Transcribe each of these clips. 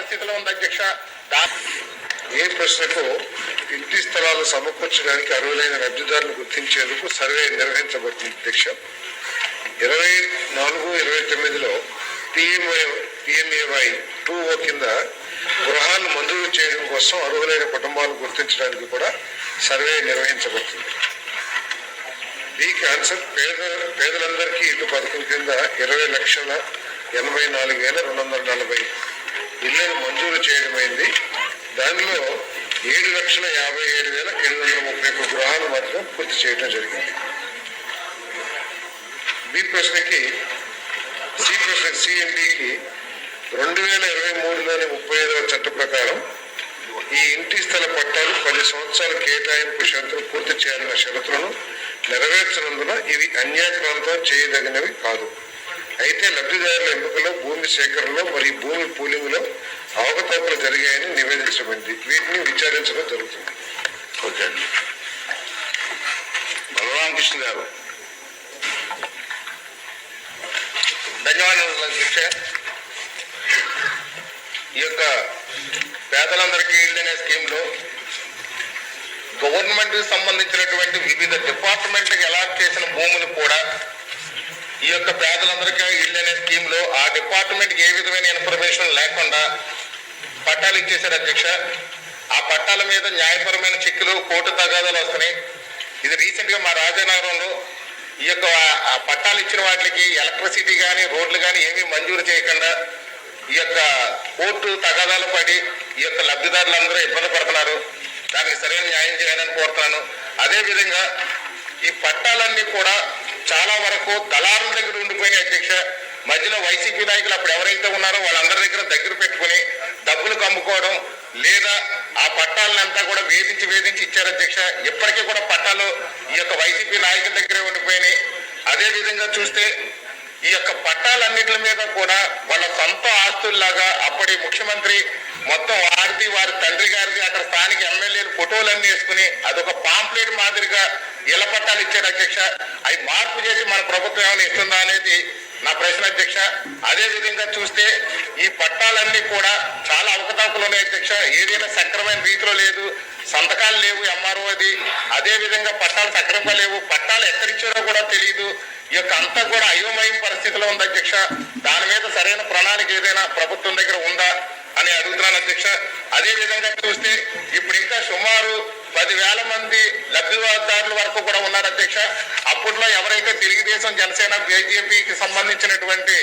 పరిస్థితిలో ఉంది అధ్యక్ష. ఏ ప్రశ్నకు ఇంటి స్థలాలు సమకూర్చడానికి అర్హులైన లబ్ధిదారులను గుర్తించేందుకు సర్వే నిర్వహించబడుతుంది అధ్యక్ష. 24-29లో PMAY 2O కింద గృహాలు మంజూరు చేయడం కోసం అర్హులైన కుటుంబాలను గుర్తించడానికి కూడా సర్వే నిర్వహించబడుతుంది. దీనికి ఆన్సర్ పేదలందరికీ ఇల్లు పథకం కింద 20,84,240 ఇళ్లను మంజూరు చేయడమైంది. దానిలో 7,57,731 గృహాలు మాత్రం పూర్తి చేయడం జరిగింది. CNDకి 2023లోని 35వ చట్ట ప్రకారం ఈ ఇంటి స్థల పట్టాలు 10 సంవత్సరాల కేటాయింపు షరతులు పూర్తి చేయాలన్న షరతులను నెరవేర్చనందున ఇవి అన్యాక్రాంతం చేయదగినవి కాదు. అయితే లబ్ధిదారుల ఎంపికలో, భూమి సేకరణలో మరియు భూమి పూలింగ్లో అవకతవకలు జరిగాయని నివేదించబడింది. వీటిని విచారించడం జరుగుతుంది. ఓకే అండి. బలరామకృష్ణ గారు. ధన్యవాదాలు అధ్యక్ష. ఈ యొక్క పేదలందరికీ ఇల్లు అనే స్కీమ్లో గవర్నమెంట్ కి సంబంధించినటువంటి వివిధ డిపార్ట్మెంట్కి అలాట్ చేసిన భూములు కూడా ఈ యొక్క పేదలందరికీ ఇల్లు అనే స్కీమ్లో ఆ డిపార్ట్మెంట్కి ఏ విధమైన ఇన్ఫర్మేషన్ లేకుండా పట్టాలు ఇచ్చేశారు అధ్యక్ష. ఆ పట్టాల మీద న్యాయపరమైన చెక్కులు, కోర్టు తగాదాలు వస్తున్నాయి. ఇది రీసెంట్గా మా రాజానగరంలో ఈ యొక్క ఆ పట్టాలు ఇచ్చిన వాటికి ఎలక్ట్రిసిటీ కానీ, రోడ్లు కానీ ఏమీ మంజూరు చేయకుండా ఈ యొక్క కోర్టు తగాదాలు పడి ఈ యొక్క లబ్ధిదారులందరూ ఇబ్బంది పడుతున్నారు. దానికి సరైన న్యాయం చేయాలని కోరుతున్నాను. అదేవిధంగా ఈ పట్టాలన్నీ కూడా చాలా వరకు దళారుల దగ్గర ఉండిపోయినాయి అధ్యక్ష. మధ్యలో వైసీపీ నాయకులు అప్పుడు ఎవరైతే ఉన్నారో వాళ్ళందరి దగ్గర పెట్టుకుని డబ్బులు కమ్ముకోవడం, లేదా ఆ పట్టాలనంతా కూడా వేధించి ఇచ్చారు అధ్యక్ష. ఇప్పటికీ కూడా పట్టాలు ఈ యొక్క వైసీపీ నాయకుల దగ్గరే ఉండిపోయినాయి. అదేవిధంగా చూస్తే ఈ యొక్క పట్టాలన్నింటి మీద కూడా వాళ్ళ సొంత ఆస్తుల్లాగా అప్పటి ముఖ్యమంత్రి మొత్తం వారిది, వారి తండ్రి గారిది, అక్కడ స్థానిక ఎమ్మెల్యేలు ఫోటోలన్నీ వేసుకుని అదొక పాంప్లెట్ మాదిరిగా ఇళ్ల పట్టాలు ఇచ్చారు అధ్యక్ష. అవి మార్పు చేసి మన ప్రభుత్వం ఏమైనా ఇస్తుందా అనేది నా ప్రశ్న అధ్యక్ష. అదే విధంగా చూస్తే ఈ పట్టాలన్నీ కూడా చాలా అవకతవకలు ఉన్నాయి అధ్యక్ష. ఏదైనా సక్రమైన రీతిలో లేదు, సంతకాలు లేవు MROది. అదే విధంగా పట్టాలు సక్రమంగా లేవు, పట్టాలు ఎక్కడిచ్చారో కూడా తెలియదు. ఈ యొక్క అంతా కూడా అయోమయం పరిస్థితిలో ఉంది అధ్యక్ష. దాని మీద సరైన ప్రణాళిక ఏదైనా ప్రభుత్వం దగ్గర ఉందా అని అడుగుతున్నాను అధ్యక్ష. అదే విధంగా చూస్తే ఇప్పుడు ఇంకా సుమారు 10,000 మంది లబ్ధిదారుల వరకు కూడా ఉన్నారు అధ్యక్ష. అప్పట్లో ఎవరైతే తెలుగుదేశం, జనసేన, BJPకి సంబంధించినటువంటి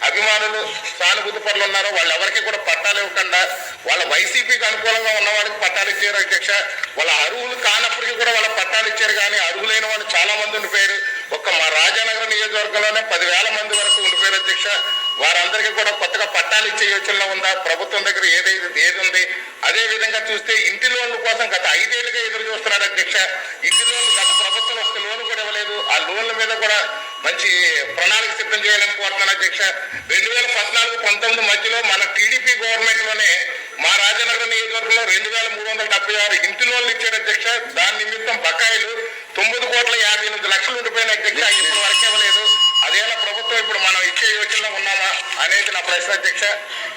అభిమానులు, సానుభూతి పరులు ఉన్నారో వాళ్ళు ఎవరికి కూడా పట్టాలు ఇవ్వకుండా వాళ్ళ వైసీపీకి అనుకూలంగా ఉన్న వాళ్ళకి పట్టాలు ఇచ్చారు అధ్యక్ష. వాళ్ళ అర్హులు కానప్పటికీ కూడా వాళ్ళ పట్టాలు ఇచ్చారు. కానీ అర్హులైన వాళ్ళు చాలా మంది ఉండిపోయారు. ఒక్క మా రాజానగరం నియోజకవర్గంలోనే 10,000 మంది వరకు ఉండిపోయారు అధ్యక్ష. వారందరికీ కూడా కొత్తగా పట్టాలు ఇచ్చే యోచనలో ఉందా? ప్రభుత్వం దగ్గర ఏది ఉంది? అదే విధంగా చూస్తే ఇంటి లోన్ల కోసం గత 5 ఏళ్లుగా ఎదురు చూస్తున్నారు అధ్యక్ష. ఇంటి లోన్లు గత ప్రభుత్వం ఒక లోన్ కూడా ఇవ్వలేదు. ఆ లోన్ల మీద కూడా మంచి ప్రణాళిక సిద్ధం చేయాలని కోరుతున్నాను అధ్యక్ష. 2014-19 మధ్యలో మన టీడీపీ గవర్నమెంట్ లోనే మా రాజానగరం నియోజకవర్గంలో 2,376 ఇంటి లోన్లు ఇచ్చారు అధ్యక్ష. దాని నిమిత్తం బకాయిలు 9,58,00,000 ఉండిపోయిన అధ్యక్ష. ఇప్పటి వరకు ఇవ్వలేదు. అదేనా ప్రభుత్వం ఇప్పుడు మనం ఇచ్చే యోచనలో ఉన్నామా అనేది నా ప్రశ్న అధ్యక్ష.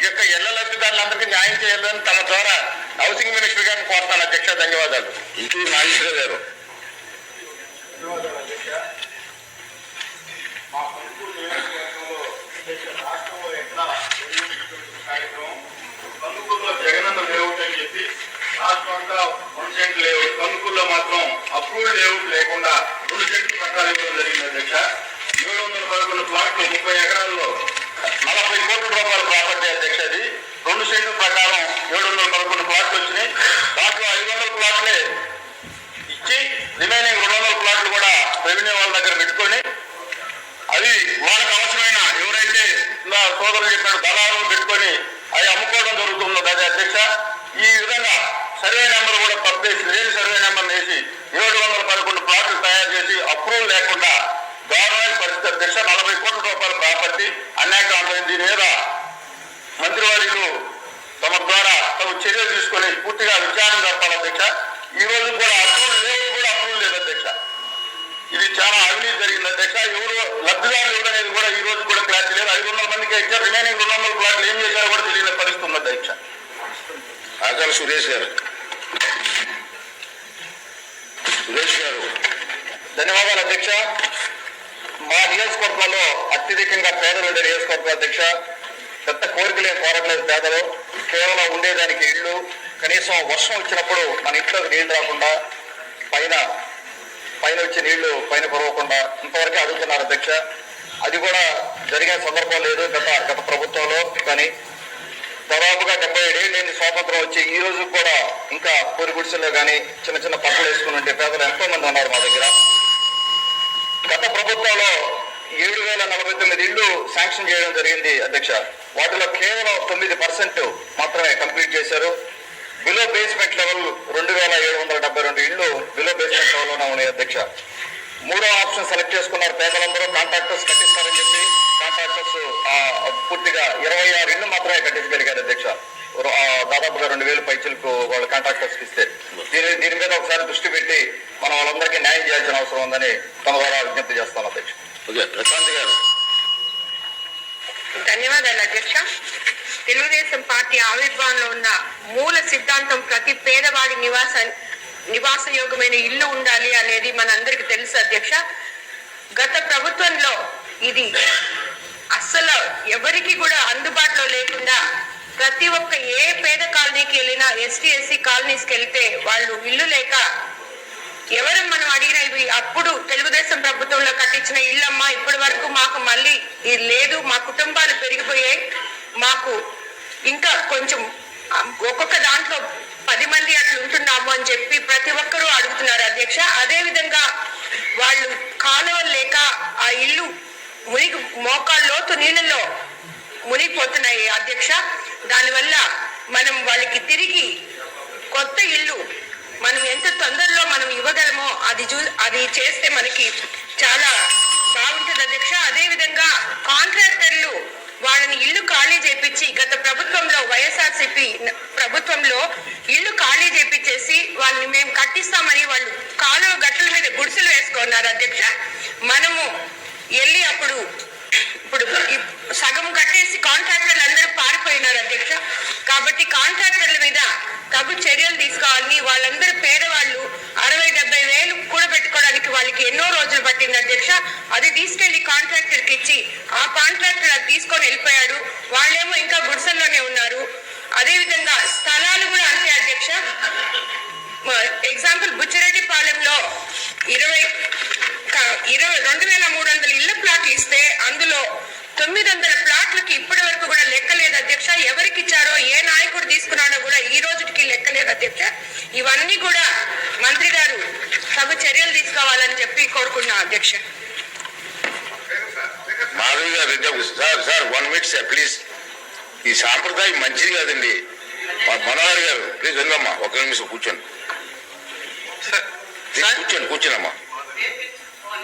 ఈ యొక్క ఇళ్ల లబ్ధిదారులందరికీ న్యాయం చేయాలని తమ ద్వారా హౌసింగ్ మినిస్టర్ గారిని కోరుతాను అధ్యక్ష. ధన్యవాదాలు. ఇంటి నాగేశ్వర గారు. జగనన్న లేఅవుట్ అని చెప్పి రాష్ట్రంగా 1 సెంట్ లేఅవుట్, కందుకూరులో మాత్రం అప్రూవ్డ్ లేఅవుట్ లేకుండా 2 సెంట్లు పట్టాలు ఇవ్వడం జరిగింది అధ్యక్ష. 711 ప్లాట్లు 30 ఎకరాల్లో 40 కోట్ల రూపాయల ప్రాపర్టీ అధ్యక్ష. అది 2 సెంట్ల ప్రకారం 711 ప్లాట్లు వచ్చినాయి. దాంట్లో 500 ప్లాట్లే ఇచ్చి రిమైనింగ్ 200 ప్లాట్లు కూడా రెవెన్యూ వాళ్ళ దగ్గర పెట్టుకొని అది వాళ్ళకి అవసరమైన ఎవరైతే సోదరులు చెప్పినట్టు దళారులు పెట్టుకొని అవి అమ్ముకోవడం జరుగుతున్నది అది అధ్యక్ష. ఈ విధంగా సర్వే నెంబర్ కూడా పర్చేసి లేని సర్వే నెంబర్ వేసి 711 ప్లాట్లు తయారు చేసి అప్రూవల్ లేకుండా గవర్నమెంట్ పరిస్థితి అధ్యక్ష. 40 కోట్ల రూపాయల ప్రాపర్టీ అన్యాక్రాంతం. దీని మీద మంత్రివర్యులు తమ ద్వారా తమ చర్యలు తీసుకొని పూర్తిగా విచారణ జరపాలి అధ్యక్ష. ఈ రోజు కూడా అప్రూవల్ లేదు అధ్యక్ష. ఇది చాలా అవినీతి జరిగింది అధ్యక్ష. ఎవరు లబ్ధిదారులు ఎవరనేది కూడా ఈ రోజు కూడా క్లారిటీ లేదు. 500 మందికి ఇచ్చారు. రిమైనింగ్ 200 ప్లాట్లు ఏం చేశారో కూడా తెలియని పరిస్థితి ఉంది అధ్యక్ష. సురేష్ గారు. సురేష్ గారు. ధన్యవాదాలు అధ్యక్ష. మా నియోజకవర్గంలో అత్యధికంగా పేదలు ఉండే నియోజకవర్గం అధ్యక్ష. పెద్ద కోరికలే కోరట్లేదు పేదలు. కేవలం ఉండేదానికి ఇళ్ళు, కనీసం వర్షం వచ్చినప్పుడు మన ఇంట్లోకి నీళ్లు రాకుండా పైన వచ్చే నీళ్లు పైన కురవకుండా ఇంతవరకే అడుగుతున్నారు అధ్యక్ష. అది కూడా జరిగే సందర్భం లేదు గత ప్రభుత్వంలో. కానీ దాదాపుగా 77 ఏళ్ళైంది స్వాతంత్రం వచ్చి ఈ రోజు కూడా ఇంకా పూరి గుడిసెల్లో కానీ చిన్న చిన్న పక్కలు వేసుకుని ఉంటే పేదలు ఎంతో మంది ఉన్నారు మా దగ్గర. గత ప్రభుత్వంలో 7,049 ఇళ్లు శాంక్షన్ చేయడం జరిగింది అధ్యక్ష. వాటిలో కేవలం 9% మాత్రమే కంప్లీట్ చేశారు. బిలో బేస్మెంట్ లెవెల్ 2,772 ఇళ్లు బిలో బేస్మెంట్ లెవెల్లోనే ఉన్నాయి అధ్యక్ష. మూడో ఆప్షన్ సెలెక్ట్ చేసుకున్నారు పేదలందరూ. కాంట్రాక్టర్స్ కట్టిస్తారని చెప్పి కాంట్రాక్టర్స్ పూర్తిగా 26 ఇళ్లు మాత్రమే కట్టించగలిగారు అధ్యక్ష. దాదాపుగా 2,000 పైచలకు వాళ్ళు కాంట్రాక్టర్స్ ఇస్తే దీని మీద ఒకసారి దృష్టి పెట్టి మనం వాళ్ళందరికీ న్యాయం చేయాల్సిన అవసరం ఉందని తన ద్వారా విజ్ఞప్తి చేస్తాను అధ్యక్ష. ప్రశాంత్ గారు. ధన్యవాదాలు అధ్యక్ష. తెలుగుదేశం పార్టీ ఆవిర్భావంలో ఉన్న మూల సిద్ధాంతం ప్రతి పేదవాడి నివాసయోగ్యమైన ఇల్లు ఉండాలి అనేది మనందరికి తెలుసు అధ్యక్ష. గత ప్రభుత్వంలో ఇది అస్సలు ఎవరికి కూడా అందుబాటులో లేకుండా ప్రతి ఒక్క ఏ పేద కాలనీకి వెళ్ళినా ఎస్టీ ఎస్సీ కాలనీస్కి వెళ్తే వాళ్ళు ఇల్లు లేక ఎవరు మనం అడిగిన ఇవి అప్పుడు తెలుగుదేశం ప్రభుత్వంలో కట్టించిన ఇళ్ళమ్మా ఇప్పటి వరకు మాకు మళ్ళీ ఇది లేదు, మా కుటుంబాలు పెరిగిపోయాయి, మాకు ఇంకా కొంచెం ఒక్కొక్క దాంట్లో 10 మంది అట్లా ఉంటున్నాము అని చెప్పి ప్రతి ఒక్కరూ అడుగుతున్నారు అధ్యక్ష. అదే విధంగా వాళ్ళు కాలువలు లేక ఆ ఇల్లు మోకాళ్ళ లోతు నీళ్ళలో మునిగిపోతున్నాయి అధ్యక్ష. దానివల్ల మనం వాళ్ళకి తిరిగి కొత్త ఇల్లు మనం ఎంత తొందరలో మనం ఇవ్వగలమో అది చేస్తే మనకి చాలా బాగుంటుంది అధ్యక్ష. అదే విధంగా కాంట్రాక్టర్లు వాళ్ళని ఇల్లు ఖాళీ చేపించి గత ప్రభుత్వంలో వైఎస్ఆర్సీపీ ప్రభుత్వంలో ఇల్లు ఖాళీ చేపించేసి వాళ్ళని మేము కట్టిస్తామని వాళ్ళు కాలువ గట్టుల మీద గుడిసెలు వేసుకున్నారు అధ్యక్ష. మనము వెళ్ళి ఇప్పుడు సగం కట్టేసి కాంట్రాక్టర్లు అందరూ పారిపోయినారు అధ్యక్ష. కాబట్టి కాంట్రాక్టర్ల మీద తగు చర్యలు తీసుకోవాలని, వాళ్ళందరూ పేదవాళ్ళు 60-70 వేలు కూడా పెట్టుకోవడానికి వాళ్ళకి ఎన్నో రోజులు పట్టింది అధ్యక్ష. అది తీసుకెళ్లి కాంట్రాక్టర్కి ఇచ్చి ఆ కాంట్రాక్టర్ అది తీసుకొని వెళ్ళిపోయాడు. వాళ్ళేమో ఇంకా గుడిసెల్లోనే ఉన్నారు. అదే విధంగా స్థలాలు కూడా అంతే అధ్యక్ష. ఎగ్జాంపుల్ బుచ్చిరెడ్డిపాలెంలో 2,300 ఇళ్ల ప్లాట్లు ఇస్తే అందులో 900 ప్లాట్లకి ఇప్పటి వరకు కూడా లెక్కలేదు అధ్యక్ష. ఎవరికి ఇచ్చారో ఏ నాయకుడు తీసుకున్నాడో కూడా ఈ రోజుకి లెక్కలేదు అధ్యక్ష. ఇవన్నీ కూడా మంత్రి గారు తగు చర్యలు తీసుకోవాలని చెప్పి కోరుకున్నా అధ్యక్ష. మాధవి గారు. Sir 1 minute sir please. ఈ సాంప్రదాయం మంచిది కాదండి. మనోహర్ గారు ప్లీజ్ వెళ్ళమ్మా, 1 నిమిషం కూర్చోండి. కూర్చోనమ్మా.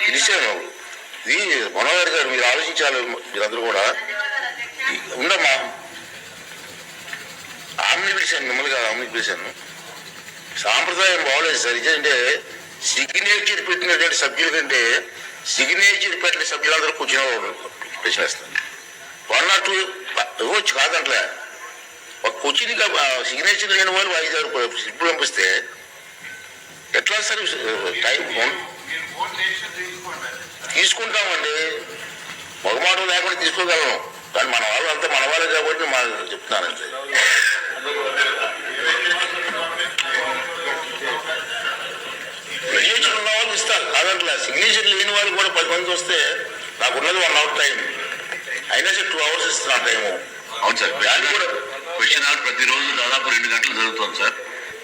పిలిచాను. ఇది మనోహర్ గారు మీరు ఆలోచించాలి. మీరందరూ కూడా ఉండమ్మా. ఆమెని పిలిచాను, మిమ్మల్ని కాదు ఆమెని పిలిచాను. సాంప్రదాయం బాగోలేదు సార్. ఇదేంటే సిగ్నేచర్ పెట్టినటువంటి సభ్యుల కంటే సిగ్నేచర్ పెట్టిన సభ్యులందరూ కూర్చునే ప్రశ్న వేస్తారు. 1 or 2 ఇవ్వచ్చు కాదంట్లే. ఒక కూర్చుని సిగ్నేచర్ లేని వాళ్ళు 5-6 స్లిప్పులు పంపిస్తే ఎట్లా సార్? టైం తీసుకుంటామండి, మొగమాటం లేకుండా తీసుకోగలం. కానీ మన వాళ్ళు అంతా మన వాళ్ళే కాబట్టి చెప్తున్నానండి. సిగ్నేచర్ ఉన్న వాళ్ళు ఇస్తారు కాదంట్లా. సిగ్నేచర్ లేని వాళ్ళు కూడా 10 మంది వస్తే నాకున్నది 1 hour టైం అయినా సరే 2 hours ఇస్తున్నా టైము. అవును సార్. క్వశ్చన్ అవర్ ప్రతిరోజు దాదాపు 2 గంటలు జరుగుతుంది సార్.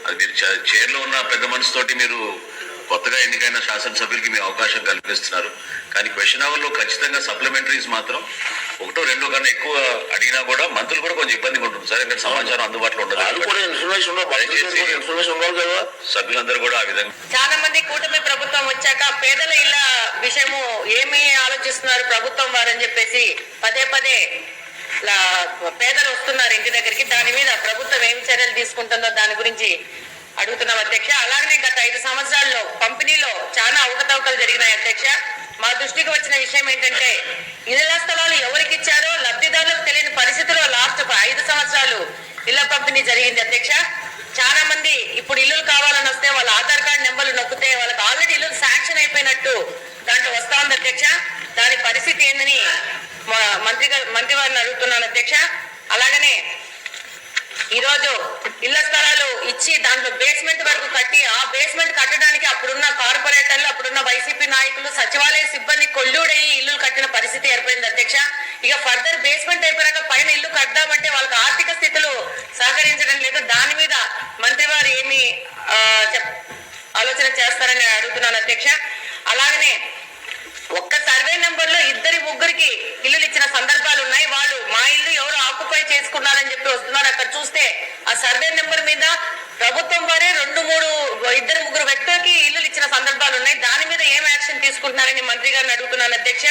అది మీరు చైర్లో ఉన్న పెద్ద మనిషితోటి మీరు కొత్తగా ఎన్నికైన శాసనసభ్యులకి మీరు అవకాశం కల్పిస్తున్నారు. కానీ క్వశ్చన్ అవర్లో ఖచ్చితంగా సప్లిమెంటరీస్ మాత్రం 1-2 కన్నా ఎక్కువ అడిగినా కూడా మంత్రులు కూడా కొంచెం ఇబ్బందిగా ఉంటుంది సార్. ఎందుకంటే సమాచారం అందుబాటులో ఉండదు. సభ్యులందరూ కూడా ఆ విధంగా. చాలా మంది కూటమి ప్రభుత్వం వచ్చాక పేదల ఇళ్ల విషయము ఏమి ఆలోచిస్తున్నారు ప్రభుత్వం వారని చెప్పేసి పదే పేదలు వస్తున్నారు ఇంటి దగ్గరికి. దాని మీద ప్రభుత్వం ఏం చర్యలు తీసుకుంటుందో దాని గురించి అడుగుతున్నాం అధ్యక్ష. అలాగనే గత 5 సంవత్సరాల్లో పంపిణీలో చాలా అవకతవకలు జరిగినాయి అధ్యక్ష. మా దృష్టికి వచ్చిన విషయం ఏంటంటే ఇళ్ల స్థలాలు ఎవరికి ఇచ్చారో లబ్ధిదారులకు తెలియని పరిస్థితుల్లో లాస్ట్ 5 సంవత్సరాలు ఇళ్ల పంపిణీ జరిగింది అధ్యక్ష. చాలా మంది ఇప్పుడు ఇల్లులు కావాలని వస్తే వాళ్ళ ఆధార్ కార్డు నెంబర్లు నొక్కితే వాళ్ళకి ఆల్రెడీ ఇల్లు శాంక్షన్ అయిపోయినట్టు దాంట్లో వస్తా ఉంది అధ్యక్ష. దాని పరిస్థితి ఏందని మంత్రి వారిని అడుగుతున్నాను అధ్యక్ష. అలాగనే ఈరోజు ఇళ్ల స్థలాలు ఇచ్చి దాంట్లో బేస్మెంట్ వరకు కట్టి ఆ బేస్మెంట్ కట్టడానికి అప్పుడున్న కార్పొరేటర్లు, అప్పుడున్న వైసీపీ నాయకులు, సచివాలయ సిబ్బంది కొల్లుడయి ఇల్లు కట్టిన పరిస్థితి ఏర్పడింది అధ్యక్ష. ఇక ఫర్దర్ బేస్మెంట్ అయిపోయాక పైన ఇల్లు కడదామంటే వాళ్ళకి ఆర్థిక స్థితులు సహకరించడం లేదు. దాని మీద మంత్రి వారు ఏమి ఆలోచన చేస్తారని అడుగుతున్నాను అధ్యక్ష. అలాగనే ఒక్క సర్వే నెంబర్ లో 2-3 ఇల్లులు ఇచ్చిన సందర్భాలు ఉన్నాయి. వాళ్ళు మా ఇల్లు ఎవరు ఆక్యుపై చేసుకున్నారని చెప్పి వస్తున్నారు. అక్కడ చూస్తే ఆ సర్వే నెంబర్ మీద ప్రభుత్వం వారే 2-3 వ్యక్తులకి ఇల్లులు ఇచ్చిన సందర్భాలు ఉన్నాయి. దాని మీద ఏం యాక్షన్ తీసుకుంటున్నారని మంత్రి గారిని అడుగుతున్నాను అధ్యక్ష.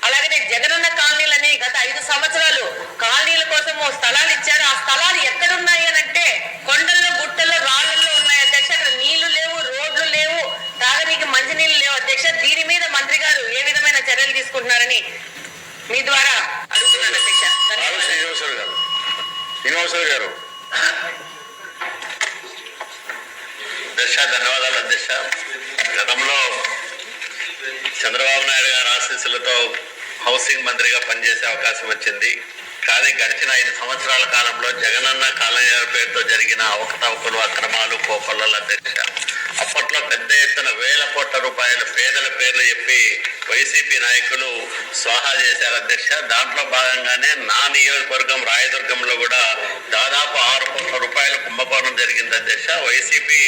అలాగనే జగనన్న కాలనీలని గత 5 సంవత్సరాలు కాలనీల కోసము స్థలాలు ఇచ్చారు. ఆ స్థలాలు ఎక్కడున్నాయి అని అంటే కొండల్లో, గుట్టల్లో, రాళ్లలో ఉన్నాయి అధ్యక్ష. అక్కడ నీళ్లు లేవు, రోడ్లు లేవు, తాగనీకి మంచినీళ్ళు లేవు అధ్యక్ష. దీని మీద మంత్రి గారు ఏ విధమైన చర్యలు తీసుకుంటున్నారని మీ ద్వారా అడుగుతున్నాను అధ్యక్ష. శ్రీనివాసరావు గారు. ధన్యవాదాలు అధ్యక్ష. గతంలో చంద్రబాబు నాయుడు గారి ఆశీస్సులతో హౌసింగ్ మంత్రిగా పనిచేసే అవకాశం వచ్చింది. కానీ గడిచిన 5 సంవత్సరాల కాలంలో జగనన్న కాలనీ పేరుతో జరిగిన అవకతవకలు, అక్రమాలు, కోకొల్లలు అధ్యక్ష. అప్పట్లో పెద్ద ఎత్తున వేల కోట్ల రూపాయల పేదల పేర్లు చెప్పి వైసీపీ నాయకులు స్వాహా చేశారు అధ్యక్ష. దాంట్లో భాగంగానే నా నియోజకవర్గం రాయదుర్గంలో కూడా దాదాపు 6 కోట్ల రూపాయల కుంభకోణం జరిగింది అధ్యక్ష. వైసీపీ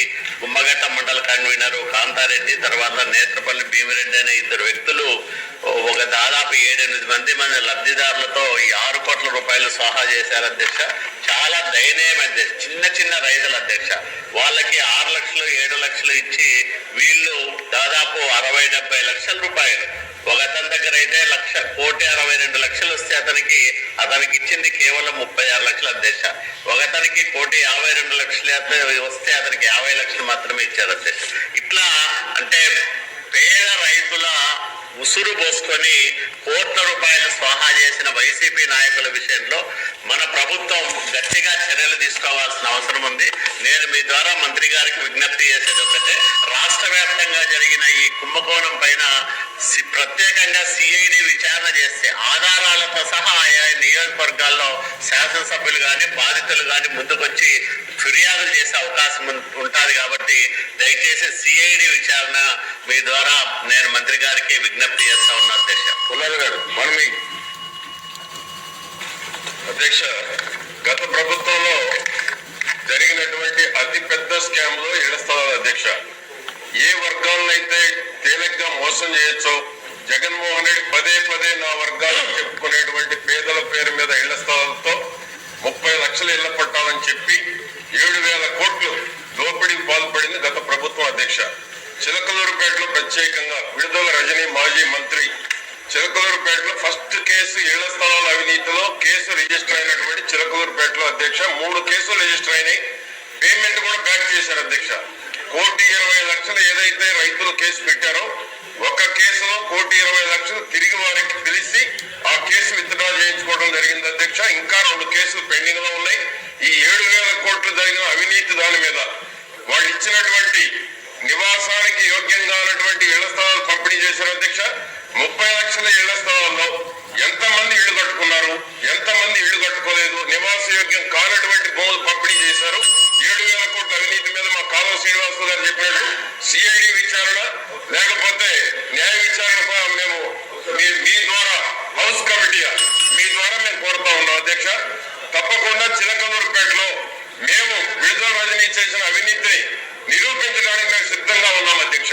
గుమ్మగట్ట మండల కన్వీనర్ కాంతారెడ్డి, తర్వాత నేత్రపల్లి భీమిరెడ్డి అనే 2 వ్యక్తులు ఒక దాదాపు 7-8 మంది లబ్ధిదారులతో ఈ 6 కోట్ల రూపాయలు స్వాహా చేశారు అధ్యక్ష. చాలా దయనీయం అధ్యక్ష. చిన్న రైతుల అధ్యక్ష, వాళ్ళకి 6 లక్షలు 7 లక్షలు ఇచ్చి వీళ్ళు దాదాపు 60-70 లక్షల రూపాయలు. ఒక అతని దగ్గర అయితే 1,62,00,000 వస్తే అతనికి ఇచ్చింది కేవలం 36 లక్షలు అధ్యక్ష. ఒకతనికి 1,52,00,000 వస్తే అతనికి 50 లక్షలు మాత్రమే ఇచ్చారు అధ్యక్ష. ఇట్లా అంటే పేద రైతుల ఉసురు పోసుకొని కోట్ల రూపాయలు స్వాహా చేసిన వైసీపీ నాయకుల విషయంలో మన ప్రభుత్వం గట్టిగా చర్యలు తీసుకోవాల్సిన అవసరం ఉంది. నేను మీ ద్వారా మంత్రి గారికి విజ్ఞప్తి చేసేది ఒకటే, రాష్ట్ర వ్యాప్తంగా జరిగిన ఈ కుంభకోణం పైన ప్రత్యేకంగా సిఐడి విచారణ చేస్తే ఆధారాలతో సహా ఆయా నియోజకవర్గాల్లో శాసనసభ్యులు కానీ బాధితులు కానీ ముందుకొచ్చి ఫిర్యాదులు చేసే అవకాశం ఉంటుంది. కాబట్టి దయచేసి సిఐడి విచారణ మీ ద్వారా నేను మంత్రి గారికి విజ్ఞప్తి చేస్తా ఉన్నా అధ్యక్ష. పుల్లాల గారు మనమి అధ్యక్ష, గత ప్రభుత్వంలో జరిగినటువంటి అతిపెద్ద స్కామ్ లో ఇళ్ల స్థలాలు అధ్యక్ష. ఏ వర్గాలనైతే తేలిగ్గా మోసం చేయొచ్చో జగన్మోహన్ రెడ్డి పదే నా వర్గాలు చెప్పుకునేటువంటి పేదల పేరు మీద ఇళ్ల స్థలాలతో 30 లక్షల ఇళ్ల పట్టాలని చెప్పి 7,000 కోట్లు దోపిడీకి పాల్పడింది గత ప్రభుత్వం అధ్యక్ష. చిలకలూరుపేటలో ప్రత్యేకంగా విడుదల రజనీ మాజీ మంత్రి చిలకలూరుపేటలో ఫస్ట్ కేసు ఇళ్ల స్థలాల అవినీతిలో కేసు రిజిస్టర్ అయినటువంటి చిలకలూరుపేటలో అధ్యక్ష 3 కేసులు రిజిస్టర్ అయినాయి. పేమెంట్ కూడా బ్యాక్ చేశారు అధ్యక్ష. 1,20,00,000 ఏదైతే రైతులు కేసు పెట్టారో ఒక కేసులో 1,20,00,000 తిరిగి వారికి తెలిసి ఆ కేసు విత్డ్రా చేయించుకోవడం జరిగింది అధ్యక్ష. ఇంకా 2 కేసులు పెండింగ్ లో ఉన్నాయి. ఈ 7,000 కోట్లు జరిగిన అవినీతి దాని మీద వాళ్ళు ఇచ్చినటువంటి నివాసానికి యోగ్యంగా ఉన్నటువంటి ఇళ్ల స్థలాలు పంపిణీ చేశారు అధ్యక్ష. 30 లక్షల ఇళ్ల స్థలాల్లో ఎంతమంది ఇళ్లు కట్టుకున్నారు, ఎంతమంది ఇళ్లు కట్టుకోలేదు, నివాస యోగ్యం కానటువంటి భూములు పంపిణీ చేశారు. 7,000 కోట్ల అవినీతి మీద మా కాలువ శ్రీనివాసరావు గారు చెప్పినట్టు సిఐడి విచారణ లేకపోతే న్యాయ విచారణ మేము మీ ద్వారా హౌస్ కమిటీ మీ ద్వారా మేము కోరుతా ఉన్నాం అధ్యక్ష. తప్పకుండా చిలకలూరుపేటలో మేము విడుదల రజనీ చేసిన అవినీతిని నిరూపించడానికి మేము సిద్ధంగా ఉన్నాం అధ్యక్ష.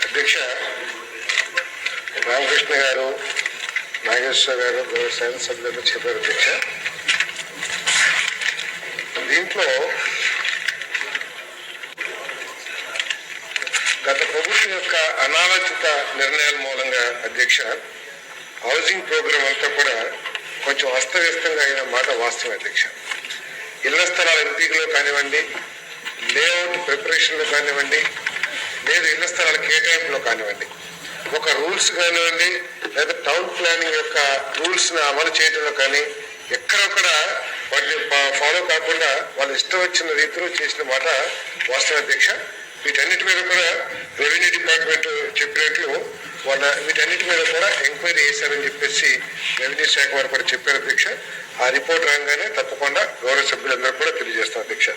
అధ్యక్ష, రామకృష్ణ గారు, నాగేశ్వర గారు, శాసనసభ్యులు చెప్పారు అధ్యక్ష. దీంట్లో గత ప్రభుత్వం యొక్క అనాలోచిత నిర్ణయాల మూలంగా అధ్యక్ష హౌసింగ్ ప్రోగ్రాం అంతా కూడా కొంచెం అస్తవ్యస్తంగా అయిన మాట వాస్తవం అధ్యక్ష. ఇళ్ల స్థలాల ఎంపికలో కానివ్వండి, లేఅవుట్ ప్రిపరేషన్లో కానివ్వండి, లేదు ఇళ్ల స్థలాల కేటాయింపులో కానివ్వండి, ఒక రూల్స్ కానివ్వండి లేదా టౌన్ ప్లానింగ్ యొక్క రూల్స్ ని అమలు చేయడంలో కానీ ఎక్కడొక్కడ వాటిని ఫాలో కాకుండా వాళ్ళు ఇష్టం వచ్చిన రీతిలో చేసిన మాట వాస్తవ అధ్యక్ష. వీటన్నిటి మీద కూడా రెవెన్యూ డిపార్ట్మెంట్ చెప్పినట్లు వీటన్నిటి మీద కూడా ఎంక్వైరీ చేశారని చెప్పేసి రెవెన్యూ శాఖ వారు కూడా చెప్పారు అధ్యక్ష. ఆ రిపోర్ట్ రాగానే తప్పకుండా గౌరవ సభ్యులందరూ కూడా తెలియజేస్తాం అధ్యక్ష.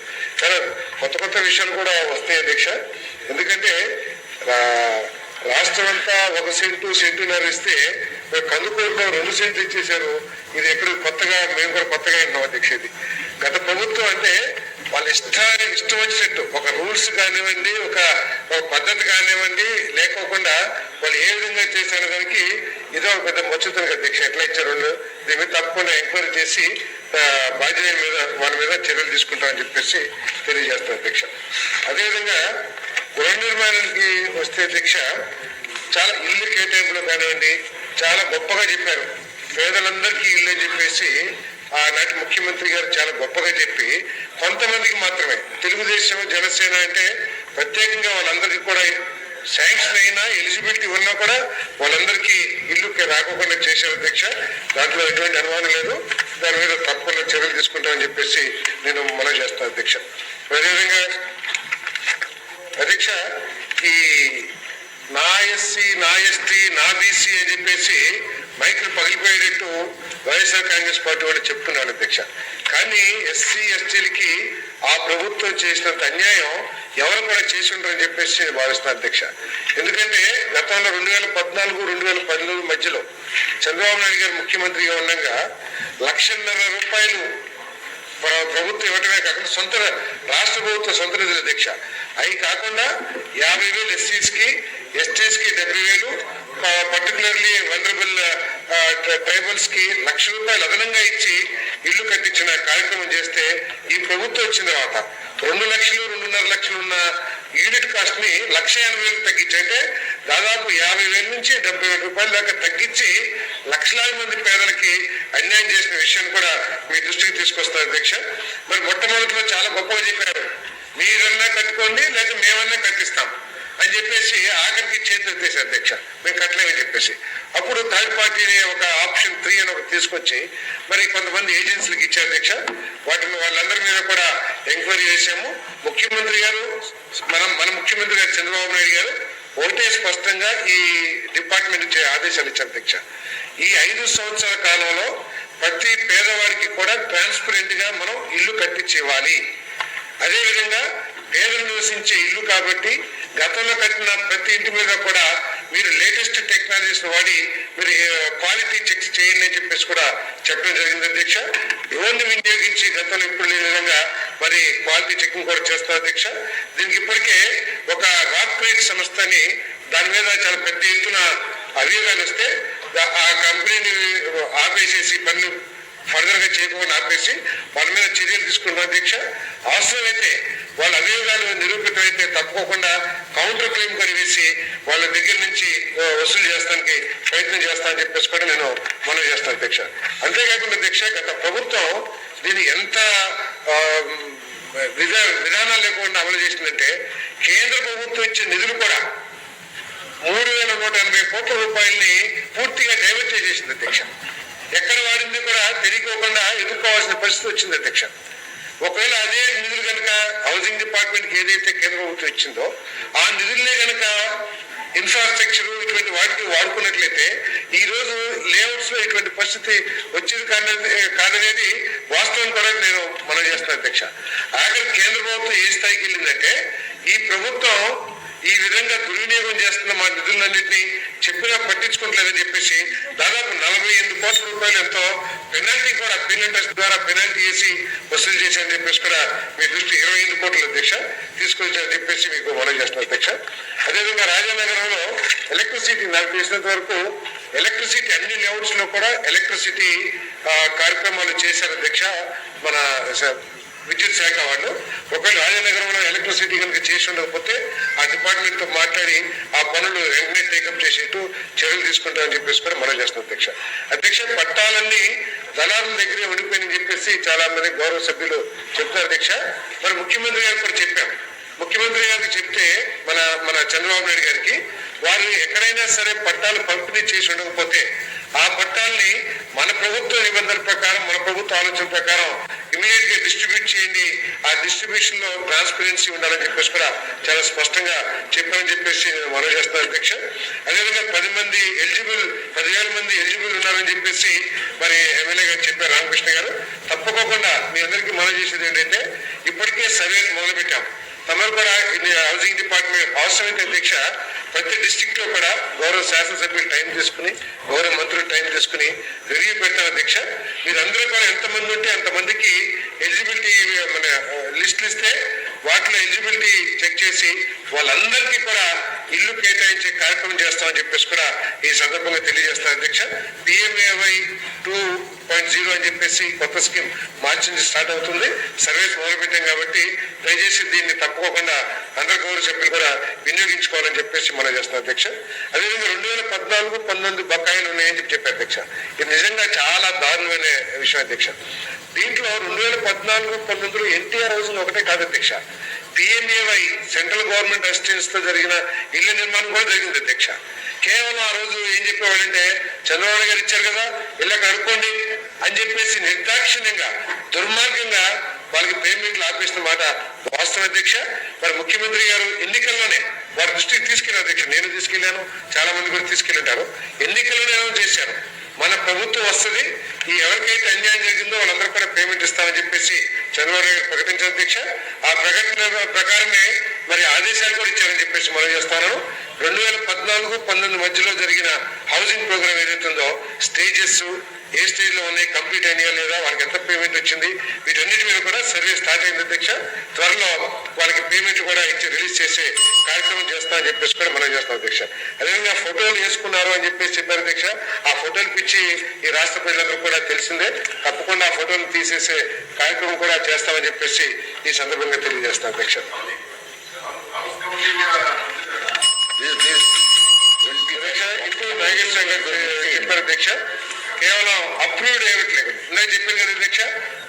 కానీ కొత్త విషయాలు కూడా వస్తాయి అధ్యక్ష. ఎందుకంటే రాష్ట్రం అంతా 1 సెంటు సెంటున్నర ఇస్తే కందుకూరులో 2 సెంట్లు ఇచ్చేశారు. ఇది ఎక్కడ మేము కూడా కొత్తగా విన్నాం అధ్యక్ష. ఇది గత ప్రభుత్వం అంటే వాళ్ళ ఇష్టం వచ్చినట్టు ఒక రూల్స్ కానివ్వండి, ఒక పద్ధతి కానివ్వండి లేకోకుండా వాళ్ళు ఏ విధంగా చేశారు దానికి ఇదో ఒక పెద్ద ముచ్చతనికి అధ్యక్ష. ఎట్లా ఇచ్చారు దీని మీద తప్పకుండా ఎంక్వైరీ చేసి బాధ్యత మీద వాళ్ళ మీద చర్యలు తీసుకుంటామని చెప్పేసి తెలియజేస్తాం అధ్యక్ష. అదేవిధంగా గృహ నిర్మాణానికి వస్తే అధ్యక్ష, చాలా ఇల్లు కేటాయింపులు కానివ్వండి చాలా గొప్పగా చెప్పారు. పేదలందరికీ ఇల్లు అని చెప్పేసి ఆనాటి ముఖ్యమంత్రి గారు చాలా గొప్పగా చెప్పి కొంతమందికి మాత్రమే తెలుగుదేశం జనసేన అంటే ప్రత్యేకంగా వాళ్ళందరికీ కూడా శాంక్షన్ అయినా ఎలిజిబిలిటీ ఉన్నా కూడా వాళ్ళందరికీ ఇల్లు రాకుండా చేశారు అధ్యక్ష. దాంట్లో ఎటువంటి అనుమానం లేదు. దాని మీద తప్పకుండా చర్యలు తీసుకుంటామని చెప్పేసి నేను మనవి చేస్తాను అధ్యక్ష. అదేవిధంగా అధ్యక్ష, ఈ నా ఎస్సీ నా ఎస్టీ నా బీసీ అని చెప్పేసి మైకులు పగిలిపోయేటట్టు వైఎస్ఆర్ కాంగ్రెస్ పార్టీ వాళ్ళు చెప్తున్నారు అధ్యక్ష. కానీ ఎస్సీ ఎస్టీలకి ఆ ప్రభుత్వం చేసినంత అన్యాయం ఎవరు కూడా చేసి ఉంటారని చెప్పేసి నేను భావిస్తున్నాను అధ్యక్ష. ఎందుకంటే గతంలో 2014-2015 మధ్యలో చంద్రబాబు నాయుడు గారు ముఖ్యమంత్రిగా ఉండగా ₹1,50,000 ప్రభుత్వం ఇవ్వటమే కాకుండా రాష్ట్ర ప్రభుత్వ సొంత నిధులు అధ్యక్ష. అవి కాకుండా 50,000 ఎస్సీస్ కి ఎస్టీస్ కి 70,000 పర్టికులర్లీ వనరబుల్ ట్రైబల్స్ కి ₹1,00,000 అదనంగా ఇచ్చి ఇల్లు కట్టించిన కార్యక్రమం చేస్తే ఈ ప్రభుత్వం వచ్చిన తర్వాత 2 లక్షలు 2.5 లక్షలు ఉన్న యూనిట్ కాస్ట్ ని ₹1,80,000 తగ్గించి, అంటే దాదాపు 50,000 నుంచి ₹70,000 దాకా తగ్గించి లక్షలాది మంది పేదలకి అన్యాయం చేసిన విషయాన్ని కూడా మీ దృష్టికి తీసుకొస్తారు అధ్యక్ష. మరి మొట్టమొదటిలో చాలా గొప్పగా చెప్పారు, మీరన్నా కట్టుకోండి లేదా మేమన్నా కట్టిస్తాం అని చెప్పేసి ఆఖరికి చేతులు ఎత్తేసి అధ్యక్ష, మేము కట్టలేమని చెప్పేసి. అప్పుడు థర్డ్ పార్టీని ఒక ఆప్షన్ 3 అని ఒకటి తీసుకొచ్చి మరి కొంతమంది ఏజెన్సీలకు ఇచ్చారు అధ్యక్ష. వాళ్ళందరి మీద కూడా ఎంక్వైరీ చేశాము. ముఖ్యమంత్రి గారు మన ముఖ్యమంత్రి గారు చంద్రబాబు నాయుడు గారు ఒకటే స్పష్టంగా ఈ డిపార్ట్మెంట్ ఆదేశాలు ఇచ్చారు అధ్యక్ష. ఈ 5 సంవత్సరాల కాలంలో ప్రతి పేదవాడికి కూడా ట్రాన్స్పరెంట్ గా మనం ఇల్లు కట్టించి ఇవ్వాలి. అదేవిధంగా పేదలు నివసించే ఇల్లు కాబట్టి గతంలో కట్టిన ప్రతి ఇంటి మీద కూడా మీరు లేటెస్ట్ టెక్నాలజీస్ వాడి మీరు క్వాలిటీ చెక్ చేయండి అని చెప్పేసి కూడా చెప్పడం జరిగింది అధ్యక్ష. డ్రోన్ వినియోగించి గతంలో ఇప్పుడు లేని విధంగా మరి క్వాలిటీ చెకింగ్ కూడా చేస్తారు అధ్యక్ష. దీనికి ఇప్పటికే ఒక రాక్ క్రేట్ సంస్థని దాని మీద చాలా పెద్ద ఎత్తున అభియోగాలు వస్తే ఆ కంపెనీని ఆపేసేసి పనులు ఫర్దర్ గా చేయకుండా ఆపేసి వాళ్ళ మీద చర్యలు తీసుకుంటాం అధ్యక్ష. అవసరమైతే వాళ్ళ అభియోగాలు నిరూపితమైతే తప్పకుండా కౌంటర్ క్లెయిమ్ కూడా వేసి వాళ్ళ దగ్గర నుంచి వసూలు చేస్తానికి ప్రయత్నం చేస్తానని చెప్పేసి కూడా నేను మనవి చేస్తాను అధ్యక్ష. అంతేకాకుండా అధ్యక్ష, గత ప్రభుత్వం దీన్ని ఎంత విధానాలు లేకుండా అమలు చేసిందంటే కేంద్ర ప్రభుత్వం ఇచ్చే నిధులు కూడా ₹3,180 పూర్తిగా డైవర్ట్ చేసింది అధ్యక్ష. ఎక్కడ వాడింది కూడా తెలియకోకుండా ఎదుర్కోవాల్సిన పరిస్థితి వచ్చింది అధ్యక్ష. ఒకవేళ అదే నిధులు కనుక హౌసింగ్ డిపార్ట్మెంట్ కి ఏదైతే కేంద్ర ప్రభుత్వం ఇచ్చిందో ఆ నిధులనే కనుక ఇన్ఫ్రాస్ట్రక్చర్ ఇటువంటి వాటికి వాడుకున్నట్లయితే ఈ రోజు లేఅవుట్స్ లో ఇటువంటి పరిస్థితి వచ్చేది కాదనేది వాస్తవం కూడా నేను మనవి చేస్తాను అధ్యక్ష. ఆఖరి కేంద్ర ప్రభుత్వం ఏ స్థాయికి వెళ్ళిందంటే ఈ ప్రభుత్వం ఈ విధంగా దుర్వినియోగం చేస్తున్న మా నిధులన్నింటినీ చెప్పినా పట్టించుకోవట్లేదని చెప్పేసి దాదాపు ₹48 కోట్ల ఎంతో పెనాల్టీ కూడా పిన్ ఇంట్రెస్ట్ ద్వారా పెనాల్టీ వేసి వసూలు చేశారని చెప్పేసి కూడా మీ దృష్టి 28 కోట్ల అధ్యక్ష తీసుకొచ్చారని చెప్పేసి మీకు మనవి చేస్తున్నారు అధ్యక్ష. అదేవిధంగా రాజానగరంలో ఎలక్ట్రిసిటీ నాకు తెలిసినంత వరకు ఎలక్ట్రిసిటీ అన్ని లేఅవుట్స్ లో కూడా ఎలక్ట్రిసిటీ కార్యక్రమాలు చేశారు అధ్యక్ష. మన విద్యుత్ శాఖ వాళ్ళు. ఒకవేళ రాజనగరంలో ఎలక్ట్రిసిటీ కనుక చేసి ఉండకపోతే ఆ డిపార్ట్మెంట్ తో మాట్లాడి ఆ పనులు వెంటనే టేకప్ చేసేట్టు చర్యలు తీసుకుంటామని చెప్పేసి కూడా మనం చేస్తాం అధ్యక్ష. అధ్యక్ష, పట్టాలన్నీ దళారుల దగ్గరే ఉండిపోయినని చెప్పేసి చాలా మంది గౌరవ సభ్యులు చెప్తున్నారు అధ్యక్ష. మరి ముఖ్యమంత్రి గారికి కూడా చెప్పాం. ముఖ్యమంత్రి గారికి చెప్తే మన చంద్రబాబు నాయుడు గారికి వారు ఎక్కడైనా సరే పట్టాలు పంపిణీ చేసి ఉండకపోతే ఆ పట్టాలని మన ప్రభుత్వ నిబంధనల ప్రకారం, మన ప్రభుత్వ ఆలోచన ప్రకారం ఇమీడియట్ గా డిస్ట్రిబ్యూట్ చేయండి. ఆ డిస్ట్రిబ్యూషన్ లో ట్రాన్స్పరెన్సీ ఉండాలని చెప్పేసి కూడా చాలా స్పష్టంగా చెప్పారని చెప్పేసి నేను మనవి చేస్తాను అధ్యక్ష. అదేవిధంగా 10,000 మంది ఎలిజిబుల్ ఉన్నారని చెప్పేసి మరి ఎమ్మెల్యే గారు చెప్పారు రామకృష్ణ గారు. తప్పకోకుండా మీ అందరికీ మనవి చేసేది ఏంటంటే ఇప్పటికే సర్వే మొదలు పెట్టాం. తమరు కూడా హౌసింగ్ డిపార్ట్మెంట్ అవసరమైతే అధ్యక్ష ప్రతి డిస్ట్రిక్ట్ లో కూడా గౌరవ శాసనసభ్యులు టైం తీసుకుని, గౌరవ మంత్రులు టైం తీసుకుని రివ్యూ పెట్టారు అధ్యక్ష. మీరందరూ కూడా ఎంతమంది ఉంటే అంతమందికి ఎలిజిబిలిటీ మన లిస్టులు ఇస్తే వాటిలో ఎలిజిబిలిటీ చెక్ చేసి వాళ్ళందరికీ కూడా ఇల్లు కేటాయించే కార్యక్రమం చేస్తామని చెప్పేసి కూడా ఈ సందర్భంగా తెలియజేస్తారు అధ్యక్ష. PMAY 2.0 అని చెప్పేసి కొత్త స్కీమ్ మార్చి నుంచి స్టార్ట్ అవుతుంది. సర్వీస్ మొదలుపెట్టాం కాబట్టి దయచేసి దీన్ని తప్పుకోకుండా అందరు గౌరవ సభ్యులు కూడా వినియోగించుకోవాలని చెప్పేసి మనం చేస్తున్నాం అధ్యక్ష. అదేవిధంగా 2014-19 బకాయిలు ఉన్నాయని చెప్పారు అధ్యక్ష. ఇది నిజంగా చాలా దారుణమైన విషయం అధ్యక్ష. దీంట్లో 2014-19 ఎన్టీఆర్ హౌసింగ్ ఒకటే కాదు అధ్యక్ష, PMAY సెంట్రల్ గవర్నమెంట్ అసిస్టెన్స్ తో జరిగిన ఇళ్ల నిర్మాణం కూడా జరిగింది అధ్యక్ష. కేవలం ఆ రోజు ఏం చెప్పేవాళ్ళంటే చంద్రబాబు గారు ఇచ్చారు కదా ఇళ్ళకి అడుక్కోండి అని చెప్పేసి నిర్దాక్షిణ్యంగా దుర్మార్గంగా వాళ్ళకి పేమెంట్లు ఆపేసిన మాట వాస్తవం అధ్యక్ష. మరి ముఖ్యమంత్రి గారు ఎన్నికల్లోనే వారి దృష్టికి తీసుకెళ్ళారు అధ్యక్ష. నేను తీసుకెళ్లాను, చాలా మంది కూడా తీసుకెళ్ళింటారు. ఎన్నికల్లోనే అనౌన్స్ చేశారు మన ప్రభుత్వం వస్తుంది, ఈ ఎవరికైతే అన్యాయం జరిగిందో వాళ్ళందరూ కూడా పేమెంట్ ఇస్తామని చెప్పేసి చంద్రబాబు గారు ప్రకటించారు అధ్యక్ష. ఆ ప్రకటన ప్రకారమే మరి ఆదేశాలు కూడా ఇచ్చారని చెప్పేసి మనం చేస్తాను. 2014-19 మధ్యలో జరిగిన హౌసింగ్ ప్రోగ్రామ్ ఏదైతుందో స్టేజెస్ ఏ స్టేజ్ లో ఉన్నాయి, కంప్లీట్ అయినాయా లేదా, వాళ్ళకి ఎంత పేమెంట్ వచ్చింది, వీటన్నిటి మీద కూడా సర్వే స్టార్ట్ అయింది అధ్యక్ష. త్వరలో వాళ్ళకి పేమెంట్ కూడా ఇచ్చి రిలీజ్ చేసే కార్యక్రమం చేస్తామని చెప్పేసి కూడా మనం చేస్తాం అధ్యక్ష. అదేవిధంగా ఫోటోలు వేసుకున్నారు అని చెప్పేసి చెప్పారు అధ్యక్ష. ఆ ఫోటోలు పిచ్చి ఈ రాష్ట్ర ప్రజలందరూ కూడా తెలిసిందే. తప్పకుండా ఆ ఫోటోలు తీసేసే కార్యక్రమం కూడా చేస్తామని చెప్పేసి ఈ సందర్భంగా తెలియజేస్తాం అధ్యక్ష. ఇంకో నాగేశ్వర గారు చెప్పారు అధ్యక్ష, కేవలం అప్రూవ్డ్ ఇవ్వట్లేదు. నేను చెప్పాను కదా అధ్యక్ష,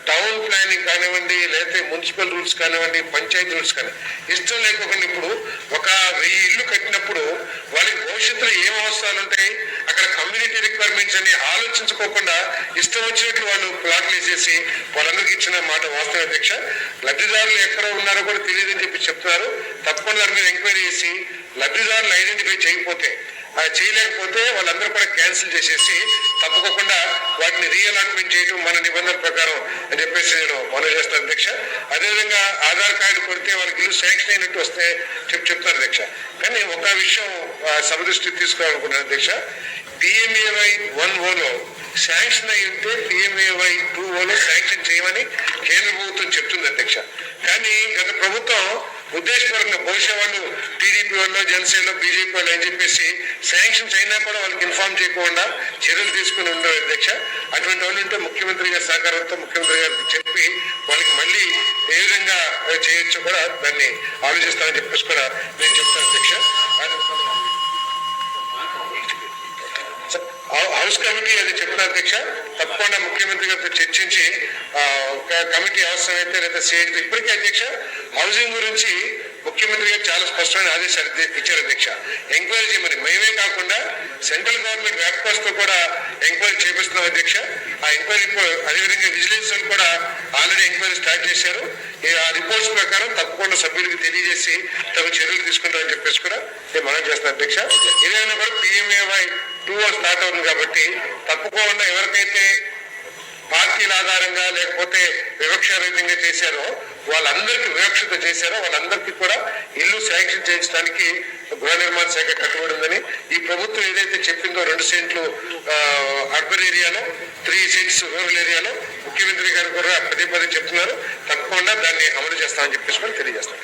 టౌన్ ప్లానింగ్ కానివ్వండి, లేకపోతే మున్సిపల్ రూల్స్ కానివ్వండి, పంచాయతీ రూల్స్ కానీ ఇష్టం లేకపోతే ఇప్పుడు 1000 ఇల్లు కట్టినప్పుడు వాళ్ళకి భవిష్యత్తులో ఏం అవసరాలు ఉంటాయి, అక్కడ కమ్యూనిటీ రిక్వైర్మెంట్స్ అని ఆలోచించుకోకుండా ఇష్టం వచ్చినట్లు వాళ్ళు ప్లాట్లు వేసేసి వాళ్ళందరికీ ఇచ్చిన మాట వాస్తవం అధ్యక్ష. లబ్ధిదారులు ఎక్కడ ఉన్నారో కూడా తెలియదని చెప్పి చెప్తున్నారు. తప్పకుండా దాని మీద ఎంక్వైరీ చేసి లబ్ధిదారులు ఐడెంటిఫై చేయలేకపోతే వాళ్ళందరూ కూడా క్యాన్సిల్ చేసేసి తప్పకుండా వాటిని రీఅలాట్మెంట్ చేయడం మన నిబంధనల ప్రకారం అని చెప్పేసి నేను మనవి చేస్తాను అధ్యక్ష. అదేవిధంగా ఆధార్ కార్డు కొడితే వాళ్ళకి ఇల్లు శాంక్షన్ అయినట్టు వస్తే చెప్తారు అధ్యక్ష. కానీ ఒక విషయం సభ దృష్టికి తీసుకోవాలనుకున్నాను అధ్యక్ష, PMAY 1.0లో శాంక్షన్ అయి ఉంటే PMAY 2.0లో శాంక్షన్ చేయమని కేంద్ర ప్రభుత్వం చెప్తుంది అధ్యక్ష. కానీ గత ప్రభుత్వం ఉద్దేశపూర్వకంగా బహుశా వాళ్ళు TDP వాళ్ళు, జనసేనలో, BJP వాళ్ళు అని చెప్పేసి శాంక్షన్స్ అయినా కూడా వాళ్ళకి ఇన్ఫార్మ్ చేయకుండా చర్యలు తీసుకుని ఉండరు అధ్యక్ష. అటువంటి వాళ్ళు ఉంటే ముఖ్యమంత్రి గారి సహకారంతో ముఖ్యమంత్రి గారికి చెప్పి వాళ్ళకి మళ్ళీ ఏ విధంగా చేయొచ్చో కూడా దాన్ని ఆలోచిస్తామని చెప్పేసి కూడా నేను చెప్తాను అధ్యక్ష. హౌస్ కమిటీ అది చెప్పిన అధ్యక్ష, తప్పకుండా ముఖ్యమంత్రి గారితో చర్చించి కమిటీ అవసరమైతే లేదా CID ఇప్పటికే అధ్యక్ష హౌసింగ్ గురించి ముఖ్యమంత్రి గారు చాలా స్పష్టమైన ఆదేశాలు ఇచ్చారు అధ్యక్ష. ఎంక్వైరీ చేయమని, మేమే కాకుండా సెంట్రల్ గవర్నమెంట్ వ్యాప్కాస్ తో కూడా ఎంక్వైరీ చేపిస్తున్నాం అధ్యక్ష. ఆ ఎంక్వైరీ అదేవిధంగా విజిలెన్స్ కూడా ఆల్రెడీ ఎంక్వైరీ స్టార్ట్ చేశారు. ఆ రిపోర్ట్స్ ప్రకారం తప్పకుండా సభ్యులకు తెలియజేసి తమ చర్యలు తీసుకుంటామని చెప్పేసి కూడా నేను మనం చేస్తాను అధ్యక్ష. ఏదైనా కూడా PMAY 2 స్టార్ట్ అవుతుంది కాబట్టి తప్పకుండా ఎవరికైతే పార్టీల ఆధారంగా లేకపోతే వివక్షారహితంగా చేశారో వాళ్ళందరికీ వివక్షత చేశారో వాళ్ళందరికీ కూడా ఇల్లు శాంక్షన్ చేయించడానికి గృహ నిర్మాణ శాఖ కట్టుబడి ఉందని, ఈ ప్రభుత్వం ఏదైతే చెప్పిందో 2 సెంట్లు అర్బన్ ఏరియాలో, 3 సెంట్స్ రూరల్ ఏరియాలో ముఖ్యమంత్రి గారు కూడా పదే చెప్తున్నారు. తప్పకుండా దాన్ని అమలు చేస్తామని చెప్పేసి కూడా తెలియజేస్తాను.